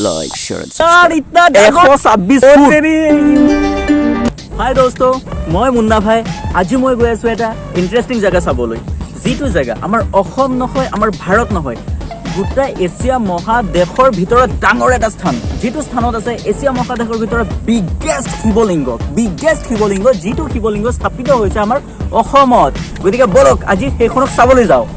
like, share and subscribe. 126 foot. হাই দোস্ত, মই মুন্না ভাই। আজি মই গৈ আছো এটা ইন্টাৰেষ্টিং জায়গা চাবলৈ, যিটো জায়গা আমাৰ অসম নহয়, আমাৰ ভাৰত নহয়, গোটেই এছিয়া মহাদেশৰ ভিতৰত ডাঙৰ এটা স্থান, যিটো স্থানত আছে এছিয়া মহাদেশৰ ভিতৰত বিগেষ্ট শিৱলিংগ, যিটো শিৱলিংগ স্থাপিত হৈছে আমাৰ অসমত। গতিকে বলক আজি সেইখনক চাবলৈ যাওঁ।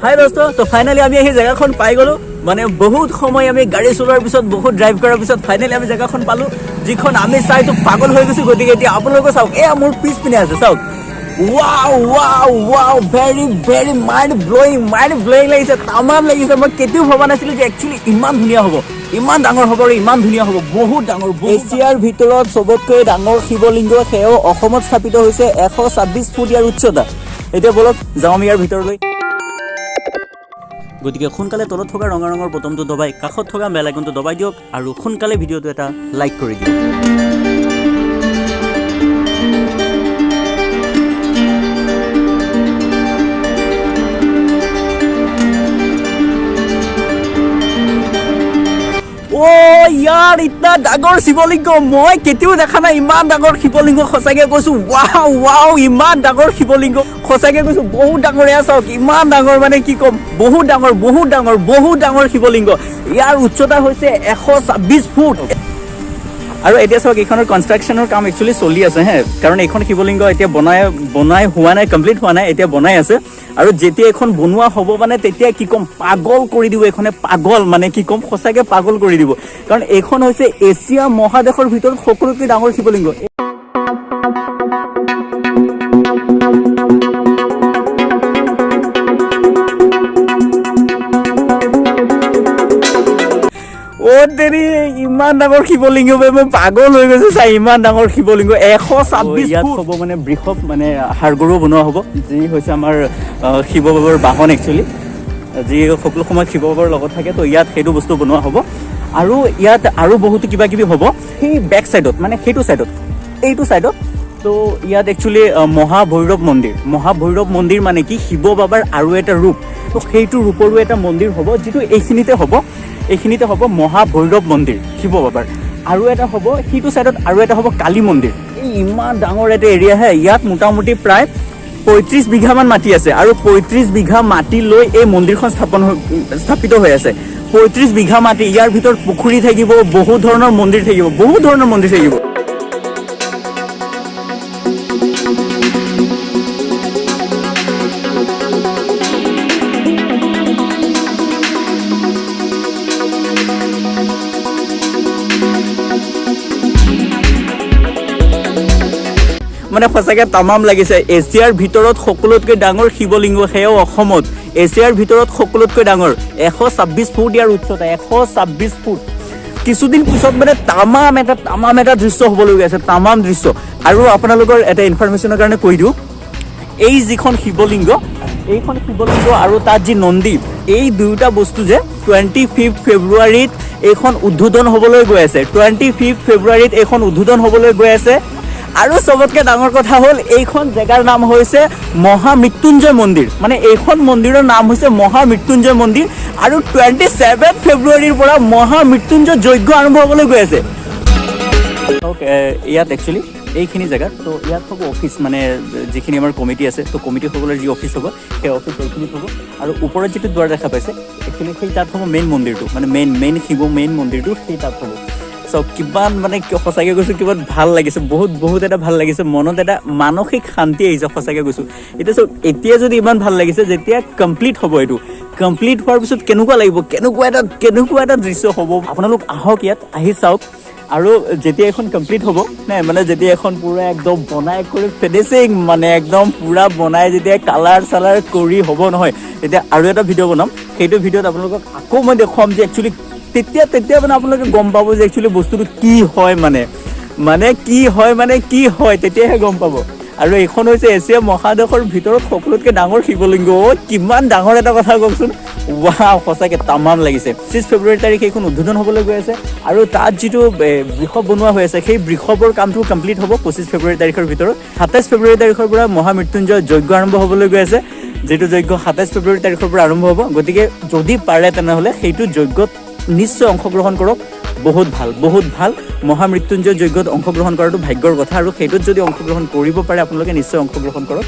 হাই দোস্ত, তো ফাইনালি আমি এই জেগাখন পাই গলো। মানে বহুত সময় আমি গাড়ী চলোৱাৰ পিছত, বহুত ড্ৰাইভ কৰাৰ পিছত ফাইনালি আমি জেগাখন পালো, যিখন আমি চাইতো পাগল হৈ গৈছো। গতিকে এতিয়া আপোনালোকে চাওক, এয়া মোৰ পিছপিনে আছে, চাওক। ৱাও ভেৰি মাইণ্ড ব্লয়িং লাগিছে, তামাম লাগিছে। মই কেতিয়াও ভবা নাছিলো যে একচুৱেলি ইমান ধুনীয়া হ'ব, ইমান ডাঙৰ হ'ব আৰু ইমান ধুনীয়া হ'ব। বহুত ডাঙৰ, এছিয়াৰ ভিতৰত চবতকৈ ডাঙৰ শিৱলিংগ, সেয়াও অসমত স্থাপিত হৈছে। 126 ফুট ইয়াৰ উচ্চতা। এতিয়া বলক যাওঁ আমি ইয়াৰ ভিতৰলৈ। গতিকে সোনকালে তলত থকা ৰঙা ৰঙৰ বটনটো দবাই কাষত থকা বেল আইকনটো দবাই দিয়ক আৰু সোনকালে ভিডিঅ'টো এটা লাইক কৰি দিয়ক। ইয়াৰ ইতনা ডাঙৰ শিৱলিংগ মই কেতিয়াও দেখা নাই। ইমান ডাঙৰ শিৱলিংগ, সঁচাকে কৈছো। ৱাও ইমান ডাঙৰ শিৱলিংগ, সঁচাকে কৈছো বহুত ডাঙৰ। এয়া চাওক, ইমান ডাঙৰ, মানে কি ক'ম, বহুত ডাঙৰ শিৱলিংগ। ইয়াৰ উচ্চতা হৈছে 126 ফুট। আৰু এতিয়া চাওক, এইখনৰ কনষ্ট্ৰাকশ্যনৰ কাম একচুৱেলি চলি আছে হে, কাৰণ এইখন শিৱলিংগ এতিয়া বনাই হোৱা নাই, কমপ্লিট হোৱা নাই, এতিয়া বনাই আছে। আৰু যেতিয়া এইখন বনোৱা হ'ব মানে তেতিয়া কি ক'ম, পাগল কৰি দিব এইখনে, পাগল মানে কি ক'ম, সঁচাকে পাগল কৰি দিব। কাৰণ এইখন হৈছে এছিয়া মহাদেশৰ ভিতৰত সকলোতকৈ ডাঙৰ শিৱলিংগ। ইমান ডাঙৰ শিৱলিংগ, মই পাগল হৈ গৈছো চাই। ইমান ডাঙৰ শিৱলিংগ, 126 ইয়াত হ'ব মানে বৃষভ, মানে হাড়গড়ু বনোৱা হ'ব, যি হৈছে আমাৰ শিৱ বাবাৰ বাহন একচুৱেলি, যি সকলো সময়ত শিৱ বাবাৰ লগত থাকে। তো ইয়াত সেইটো বস্তু বনোৱা হ'ব। আৰু ইয়াত আৰু বহুতো কিবা কিবি হ'ব সেই বেক চাইডত, মানে সেইটো চাইডত, এইটো চাইডত। তো ইয়াত একচুৱেলি মহাভৈৰৱ মন্দিৰ মানে কি, শিৱ বাবাৰ আৰু এটা ৰূপ। তো সেইটো ৰূপৰো এটা মন্দিৰ হ'ব, যিটো এইখিনিতে হ'ব মহাভৈৰৱ মন্দিৰ শিৱ বাবাৰ। আৰু এটা হ'ব সেইটো চাইডত, আৰু এটা হ'ব কালী মন্দিৰ। এই ইমান ডাঙৰ এটা এৰিয়া হে। ইয়াত মোটামুটি প্ৰায় 35 বিঘামান মাটি আছে, আৰু 35 বিঘা মাটি লৈ এই মন্দিৰখন স্থাপিত হৈ আছে। 35 বিঘা মাটি, ইয়াৰ ভিতৰত পুখুৰী থাকিব, বহুত ধৰণৰ মন্দিৰ থাকিব। মানে সঁচাকে তামাম লাগিছে। এছিয়াৰ ভিতৰত সকলোতকৈ ডাঙৰ শিৱলিংগ, সেয়াও অসমত। এছিয়াৰ ভিতৰত সকলোতকৈ ডাঙৰ, 126 ফুট ইয়াৰ উচ্চতা, 126 ফুট। কিছুদিন পিছত মানে তামাম এটা দৃশ্য হ'বলৈ গৈ আছে, তামাম দৃশ্য। আৰু আপোনালোকৰ এটা ইনফৰমেশ্যনৰ কাৰণে কৈ দিওঁ, এই যিখন শিৱলিংগ, এইখন শিৱলিংগ আৰু তাত যি নন্দী, এই দুয়োটা বস্তু যে 25 ফেব্ৰুৱাৰীত এইখন উদ্বোধন হ'বলৈ গৈ আছে। 25 ফেব্ৰুৱাৰীত এইখন উদ্বোধন হ'বলৈ গৈ আছে। আৰু চবতকৈ ডাঙৰ কথা হ'ল, এইখন জেগাৰ নাম হৈছে মহামৃত্যুঞ্জয় মন্দিৰ। মানে এইখন মন্দিৰৰ নাম হৈছে মহামৃত্যুঞ্জয় মন্দিৰ। আৰু 27 ফেব্ৰুৱাৰীৰ পৰা মহামৃত্যুঞ্জয় যজ্ঞ আৰম্ভ হ'বলৈ গৈ আছে। ইয়াত একচুৱেলি এইখিনি জেগাত, তো ইয়াত হ'ব অফিচ, মানে যিখিনি আমাৰ কমিটি আছে, তো কমিটিসকলৰ যি অফিচ হ'ব, সেই অফিচ এইখিনিত হ'ব। আৰু ওপৰত যিটো দুৱাৰ দেখা পাইছে, একচুৱেলি সেই তাত হ'ব মেইন মন্দিৰটো, মানে মেইন শিৱ মেইন মন্দিৰটো, সেই তাত হ'ব। চব কিমান, মানে সঁচাকৈ কৈছোঁ, কিমান ভাল লাগিছে, বহুত এটা ভাল লাগিছে। মনত এটা মানসিক শান্তি আহিছে, সঁচাকৈ কৈছোঁ। এতিয়া চব, এতিয়া যদি ইমান ভাল লাগিছে, যেতিয়া কমপ্লিট হ'ব, এইটো কমপ্লিট হোৱাৰ পিছত কেনেকুৱা লাগিব, কেনেকুৱা এটা দৃশ্য হ'ব। আপোনালোক আহক, ইয়াত আহি চাওক। আৰু যেতিয়া এখন কমপ্লিট হ'ব নাই, মানে যেতিয়া এখন পুৰা একদম বনাই কৰি ফিনিচিং, মানে একদম পুৰা বনাই যেতিয়া কালাৰ কৰি হ'ব নহয়, তেতিয়া আৰু এটা ভিডিঅ' বনাম। সেইটো ভিডিঅ'ত আপোনালোকক আকৌ মই দেখুৱাম যে একচুৱেলি তেতিয়া মানে আপোনালোকে গম পাব যে একচুৱেলি বস্তুটো কি হয় কি হয় তেতিয়াহে গম পাব। আৰু এইখন হৈছে এছিয়া মহাদেশৰ ভিতৰত সকলোতকৈ ডাঙৰ শিৱলিংগ। কিমান ডাঙৰ এটা কথা কওকচোন। ৱাও, সঁচাকৈ তামাম লাগিছে। 25 ফেব্ৰুৱাৰী তাৰিখে এইখন উদ্বোধন হ'বলৈ গৈ আছে আৰু তাত যিটো বৃষভ বনোৱা হৈ আছে সেই বৃষভৰ কামটো কমপ্লিট হ'ব 25 ফেব্ৰুৱাৰী তাৰিখৰ ভিতৰত। 27 ফেব্ৰুৱাৰী তাৰিখৰ পৰা মহামৃত্যুঞ্জয় যজ্ঞ আৰম্ভ হ'বলৈ গৈ আছে, যিটো যজ্ঞ 27 ফেব্ৰুৱাৰী তাৰিখৰ পৰা আৰম্ভ হ'ব। গতিকে যদি পাৰে তেনেহ'লে সেইটো যজ্ঞত নিশ্চয় অংশগ্ৰহণ কৰক। বহুত ভাল। মহামৃত্যুঞ্জয় যজ্ঞত অংশগ্ৰহণ কৰাটো ভাগ্যৰ কথা আৰু সেইটোত যদি অংশগ্ৰহণ কৰিব পাৰে আপোনালোকে নিশ্চয় অংশগ্ৰহণ কৰক।